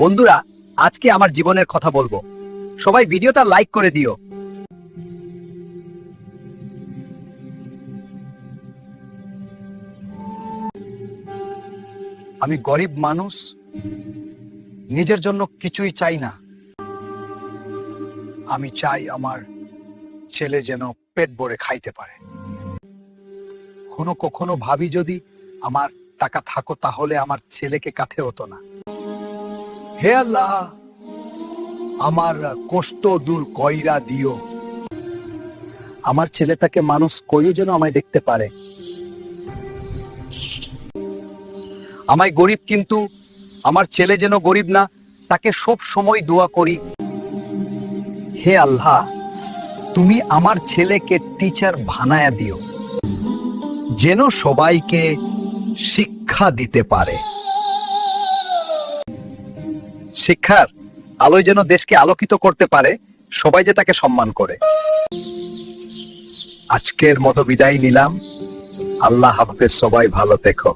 বন্ধুরা, আজকে আমার জীবনের কথা বলবো। সবাই ভিডিওটা লাইক করে দিও। আমি গরিব মানুষ, নিজের জন্য কিছুই চাই না। আমি চাই আমার ছেলে যেন পেট ভরে খাইতে পারে। কখনো ভাবি যদি আমার টাকা থাকো তাহলে আমার ছেলেকে কাঁথে হতো না। হে আল্লাহ, আমার কষ্ট দূর কইরা দিও। আমার ছেলেটাকে মানুষ কইও যেন আমায় দেখতে পারে। আমায় গরিব, কিন্তু আমার ছেলে যেন গরিব না, তাকে সব সময় দোয়া করি। হে আল্লাহ, তুমি আমার ছেলেকে টিচার বানায়া দিও, যেন সবাইকে শিক্ষা দিতে পারে। শিক্ষার আলোয় যেন দেশকে আলোকিত করতে পারে, সবাই যে তাকে সম্মান করে। আজকের মতো বিদায় নিলাম। আল্লাহ হাফেজ, সবাই ভালো থেকো।